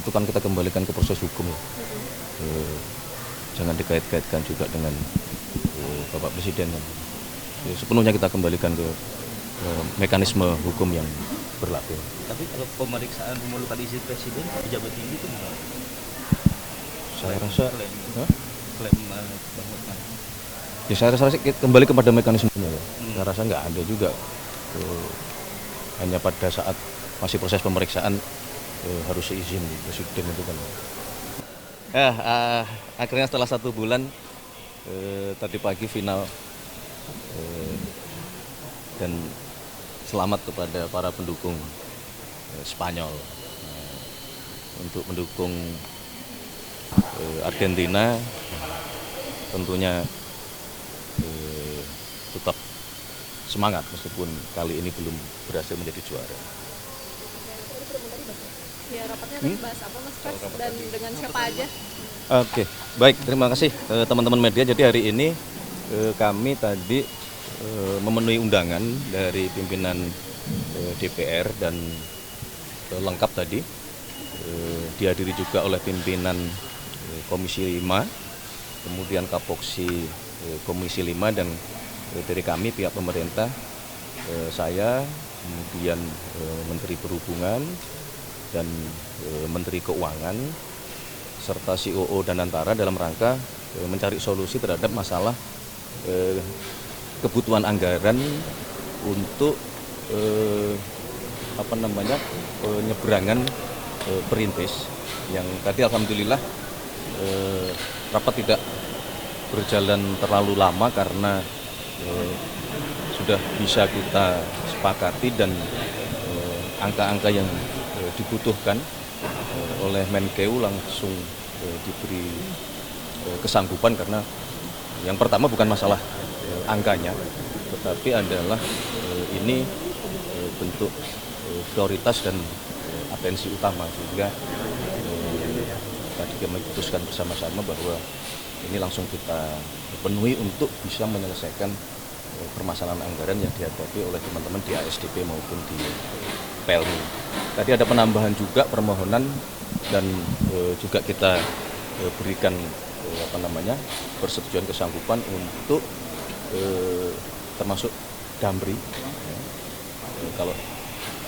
itu kan kita kembalikan ke proses hukum ya. Jangan dikait-kaitkan juga dengan Bapak Presiden kan. Sepenuhnya kita kembalikan ke mekanisme hukum yang berlaku. Tapi kalau pemeriksaan memerlukan izin presiden, pejabat tinggi itu gimana? Saya rasa Klaim bahwa ya saya rasa kembali kepada mekanismenya ya. Saya rasa nggak ada juga hanya pada saat masih proses pemeriksaan harus izin presiden itu kan. Akhirnya setelah 1 bulan tadi pagi final dan selamat kepada para pendukung Spanyol untuk mendukung Argentina. Tentunya tetap semangat meskipun kali ini belum berhasil menjadi juara. Ya, rapatnya tadi bahas apa Mas Pras dan dengan siapa aja? Oke, baik, terima kasih teman-teman media. Jadi hari ini kami tadi memenuhi undangan dari pimpinan DPR dan lengkap tadi dihadiri juga oleh pimpinan Komisi 5, kemudian Kapoksi Komisi 5 dan dari kami pihak pemerintah, saya, kemudian Menteri Perhubungan dan Menteri Keuangan serta COO dan Antara dalam rangka mencari solusi terhadap masalah kebutuhan anggaran untuk penyeberangan perintis yang tadi alhamdulillah rapat tidak berjalan terlalu lama karena sudah bisa kita sepakati dan angka-angka yang dibutuhkan oleh Menkeu langsung diberi kesanggupan karena yang pertama bukan masalah angkanya tetapi adalah ini bentuk prioritas dan atensi utama sehingga tadi kami putuskan bersama-sama bahwa ini langsung kita penuhi untuk bisa menyelesaikan permasalahan anggaran yang dihadapi oleh teman-teman di ASDP maupun di PLNI. Tadi ada penambahan juga permohonan dan juga kita berikan persetujuan kesanggupan untuk termasuk Damri. Kalau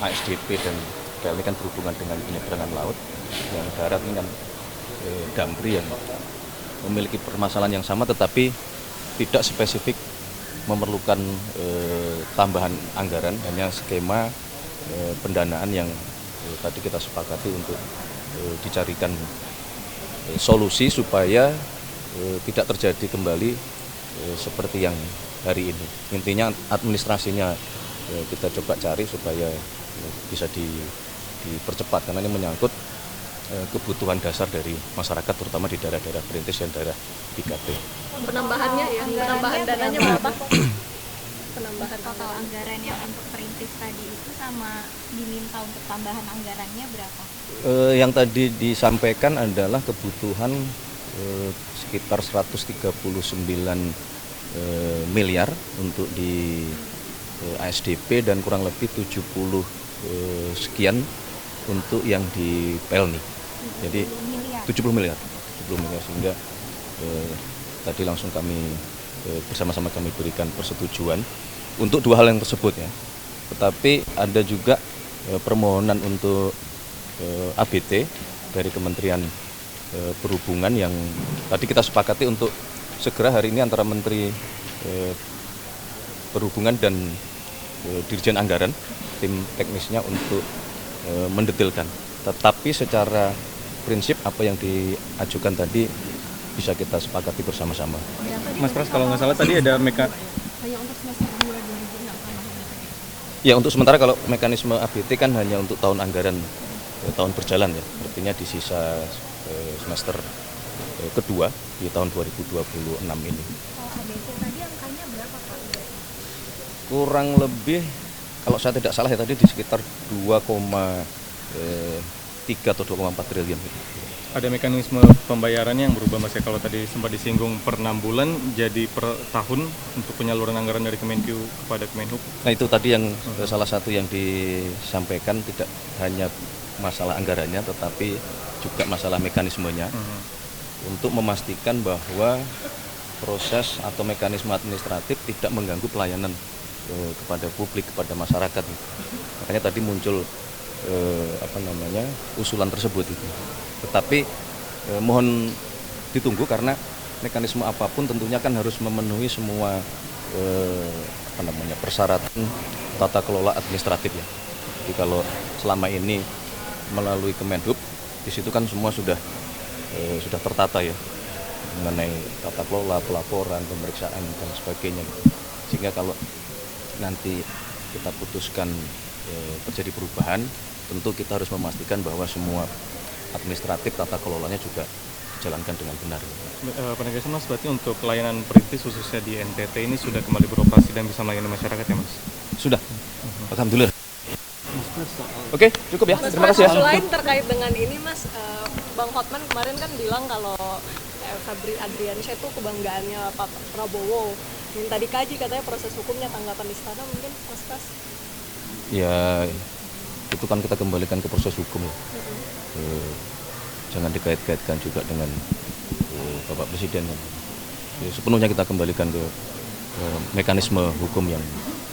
ASDP dan PLNI kan berhubungan dengan penyeberangan laut, yang darat ini kan Damri yang memiliki permasalahan yang sama tetapi tidak spesifik memerlukan tambahan anggaran, hanya skema pendanaan yang tadi kita sepakati untuk dicarikan solusi supaya tidak terjadi kembali seperti yang hari ini. Intinya administrasinya kita coba cari supaya bisa dipercepat karena ini menyangkut kebutuhan dasar dari masyarakat terutama di daerah-daerah perintis dan daerah 3T. Penambahannya ya, penambahan dananya berapa? Penambahan total anggaran yang untuk perintis tadi itu sama diminta untuk tambahan anggarannya berapa? Yang tadi disampaikan adalah kebutuhan sekitar 139 miliar untuk di ASDP dan kurang lebih 70 sekian untuk yang di PLNI. Jadi 70 miliar sehingga tadi langsung kami bersama-sama kami berikan persetujuan untuk dua hal yang tersebut ya. Tetapi ada juga permohonan untuk ABT dari Kementerian Perhubungan yang tadi kita sepakati untuk segera hari ini antara Menteri Perhubungan dan Dirjen Anggaran tim teknisnya untuk mendetailkan. Tetapi secara prinsip apa yang diajukan tadi bisa kita sepakati bersama-sama. Mas Pras, kalau nggak salah tadi ada hanya untuk semester 2006 Ya untuk sementara kalau mekanisme ABT kan hanya untuk tahun anggaran tahun berjalan ya, artinya di sisa semester kedua di tahun 2026 ini. Kalau ABT tadi angkanya berapa Pak? Kurang lebih kalau saya tidak salah ya tadi di sekitar 2,3 atau 2,4 triliun. Ada mekanisme pembayarannya yang berubah Mas ya, kalau tadi sempat disinggung per 6 bulan jadi per tahun untuk penyaluran anggaran dari Kemenkeu kepada Kemenhub. Nah itu tadi yang salah satu yang disampaikan tidak hanya masalah anggarannya tetapi juga masalah mekanismenya untuk memastikan bahwa proses atau mekanisme administratif tidak mengganggu pelayanan kepada publik, kepada masyarakat. Makanya tadi muncul usulan tersebut itu. Tetapi mohon ditunggu karena mekanisme apapun tentunya kan harus memenuhi semua persyaratan tata kelola administratif ya. Jadi kalau selama ini melalui Kemenhub, di situ kan semua sudah tertata ya mengenai tata kelola, pelaporan, pemeriksaan dan sebagainya. Sehingga kalau nanti kita putuskan terjadi perubahan, tentu kita harus memastikan bahwa semua administratif tata kelolanya juga dijalankan dengan benar. Penegasan Mas, berarti untuk pelayanan perintis khususnya di NTT ini sudah kembali beroperasi dan bisa melayani masyarakat ya Mas? Sudah, alhamdulillah. Oke, cukup ya. Mas, Terima kasih ya. selain terkait dengan ini Mas, Bang Hotman kemarin kan bilang kalau Febri Adriansyah itu kebanggaannya Pak Prabowo. Minta dikaji katanya proses hukumnya, tanggapan istana mungkin Mas Pras? Ya, itu kan kita kembalikan ke proses hukum ya. Jangan dikait-kaitkan juga dengan Bapak Presiden. Ya, sepenuhnya kita kembalikan ke mekanisme hukum yang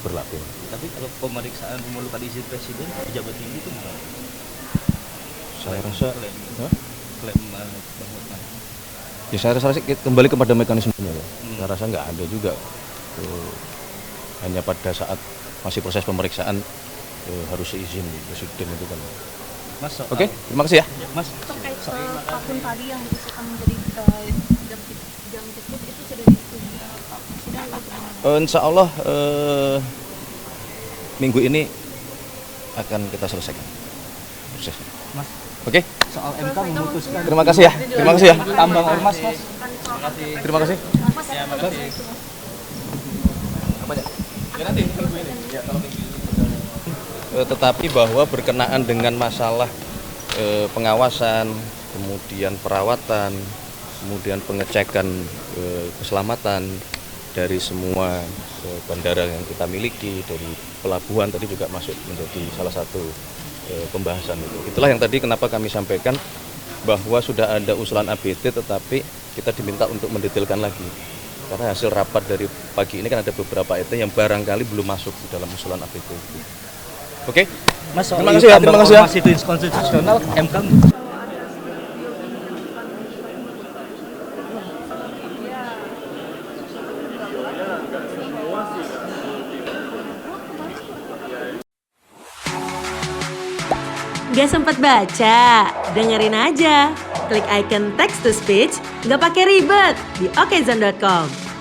berlaku. Tapi kalau pemeriksaan memerlukan izin presiden, pejabat tinggi itu bukan? Saya rasa, Klaim Bang Hotman. ya saya rasa kembali kepada mekanismenya ya. Saya rasa nggak ada juga. Hanya pada saat masih proses pemeriksaan harus izin presiden itu kan. Mas, Oke, terima kasih ya. Mas, Terkait akun tadi yang diusulkan menjadi jam jepit itu sudah disetujui Pak Presiden atau bagaimana? Insya Allah minggu ini akan kita selesaikan prosesnya. Mas, Oke, soal MK memutuskan terima kasih ya. Terima kasih ya. tambang ormas, Mas. Terima kasih. Tetapi bahwa berkenaan dengan masalah pengawasan, kemudian perawatan, kemudian pengecekan keselamatan dari semua bandara yang kita miliki, dari pelabuhan tadi juga masuk menjadi salah satu pembahasan itu. Itulah yang tadi kenapa kami sampaikan bahwa sudah ada usulan ABT tetapi kita diminta untuk mendetailkan lagi. Karena hasil rapat dari pagi ini kan ada beberapa item yang barangkali belum masuk di dalam usulan ABT itu. Oke? Mas, Terima kasih ya. Terima kasih ya. Ormas itu konstitusional, MK Gak sempat baca? Dengerin aja. Klik icon text to speech, gak pakai ribet di okezone.com.